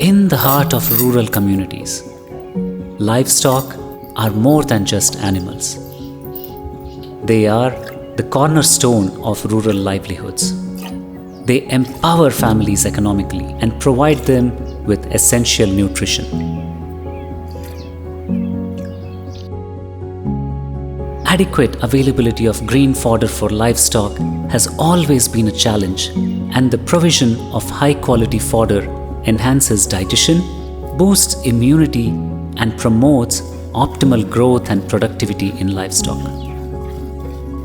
In the heart of rural communities, livestock are more than just animals. They are the cornerstone of rural livelihoods. They empower families economically and provide them with essential nutrition. Adequate availability of green fodder for livestock has always been a challenge, and the provision of high-quality fodder enhances digestion, boosts immunity, and promotes optimal growth and productivity in livestock.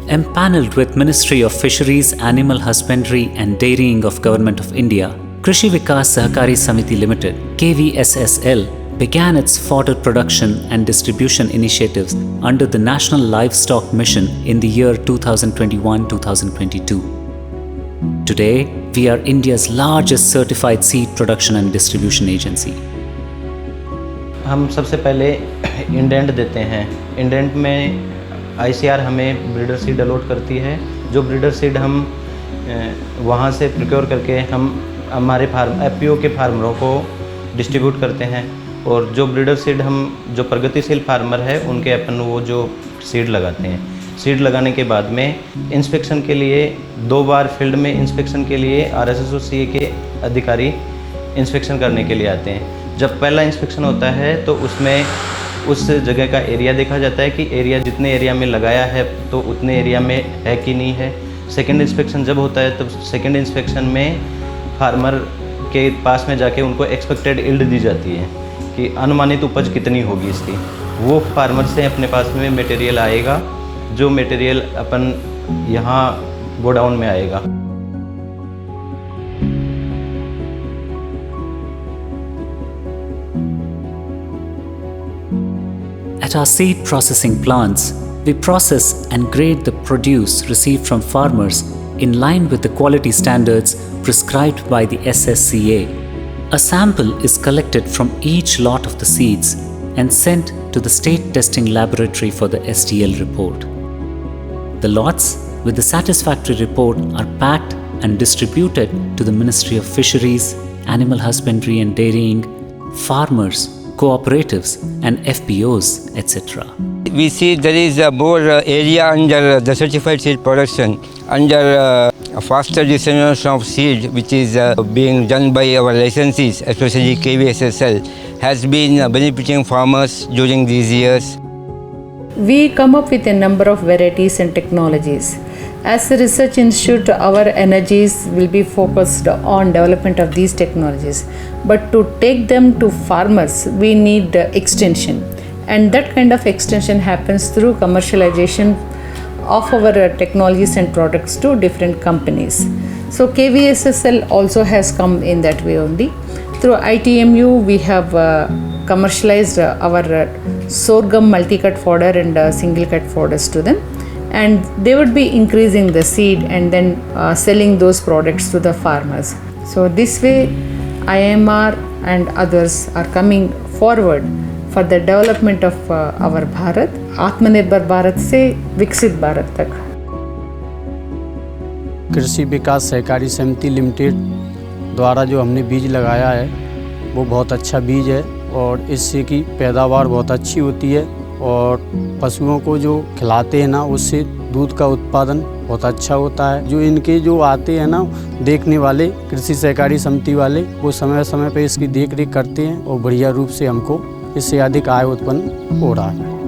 Empaneled with Ministry of Fisheries, Animal Husbandry and Dairying of Government of India, Krishi Vikas Sahakari Samiti Limited (KVSSL) began its fodder production and distribution initiatives under the National Livestock Mission in the year 2021-2022. Today, we are India's largest certified seed production and distribution agency. हम सबसे पहले indent देते हैं। Indent में ICR हमें breeder seed allot करती है। जो ब्रीडर सीड हम वहाँ से प्रोक्योर करके हम हमारे FPO के फार्मरों को डिस्ट्रीब्यूट करते हैं, और जो ब्रीडर सीड हम जो प्रगतिशील फार्मर है उनके अपन वो जो सीड लगाते हैं। सीड लगाने के बाद में इंस्पेक्शन के लिए 2 बार फील्ड में इंस्पेक्शन के लिए RSSO CA के अधिकारी इंस्पेक्शन करने के लिए आते हैं। जब पहला इंस्पेक्शन होता है तो उसमें उस जगह का एरिया देखा जाता है कि एरिया जितने एरिया में लगाया है तो उतने एरिया में है कि नहीं है। सेकंड इंस्पेक्शन जब होता है तब सेकंड इंस्पेक्शन में फार्मर के पास में जाके उनको एक्सपेक्टेड यील्ड दी जाती है कि अनुमानित उपज कितनी होगी इसकी। वो फार्मर से अपने पास में मटेरियल आएगा, जो मटेरियल अपन यहाँ गोडाउन में आएगा। At our seed processing plants, we process and grade the produce received from farmers in line with the quality standards prescribed by the SSCA. A sample is collected from each lot of the seeds and sent to the state testing laboratory for the STL report. The lots with the satisfactory report are packed and distributed to the Ministry of Fisheries, Animal Husbandry and Dairying, farmers, cooperatives and FPOs, etc. We see there is more area under the certified seed production, under faster dissemination of seed, which is being done by our licensees, especially KVSSL, has been benefiting farmers during these years. We come up with a number of varieties and technologies. As a research institute, our energies will be focused on development of these technologies. But to take them to farmers, we need extension. And that kind of extension happens through commercialization of our technologies and products to different companies. So KVSSL also has come in that way only. Through ITMU, we have commercialized our sorghum multi-cut fodder and single cut fodders to them. And they would be increasing the seed and then selling those products to the farmers. So this way IMR and others are coming forward for the development of our Bharat, आत्मनिर्भर भारत से विकसित भारत तक। कृषि विकास सहकारी समिति limited द्वारा जो हमने बीज लगाया है वो बहुत अच्छा बीज है, और इससे की पैदावार बहुत अच्छी होती है, और पशुओं को जो खिलाते हैं ना उससे दूध का उत्पादन बहुत अच्छा होता है। जो इनके जो आते हैं ना देखने वाले कृषि सहकारी समिति वाले, वो समय समय पे इसकी देख रेख करते हैं और बढ़िया रूप से हमको इससे अधिक आय उत्पन्न हो रहा है।